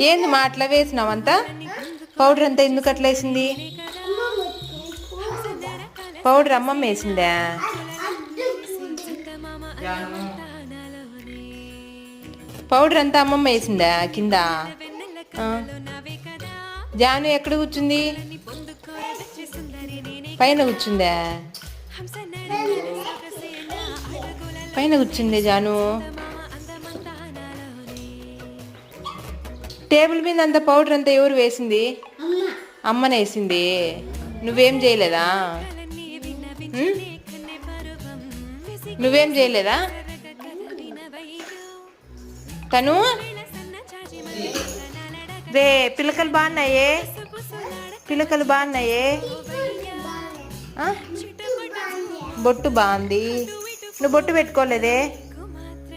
ఏంది మా అట్లా వేసినావంతా? పౌడర్ అంతా ఎందుకు అట్లా వేసింది? పౌడర్ అమ్మమ్మ వేసిందా? పౌడర్ అంతా అమ్మమ్మ వేసిందా కింద? జాను ఎక్కడ కూర్చుంది? పైన కూర్చుందా? పైన కూర్చుంది జాను. టేబుల్ మీద అంత పౌడర్ అంతా ఎవరు వేసింది? అమ్మనే వేసింది. నువ్వేం చేయలేదా? నువ్వేం చేయలేదా? తను రే పిలకలు బాగున్నాయే, పిలకలు బాగున్నాయే. బొట్టు బాగుంది. నువ్వు బొట్టు పెట్టుకోలేదే?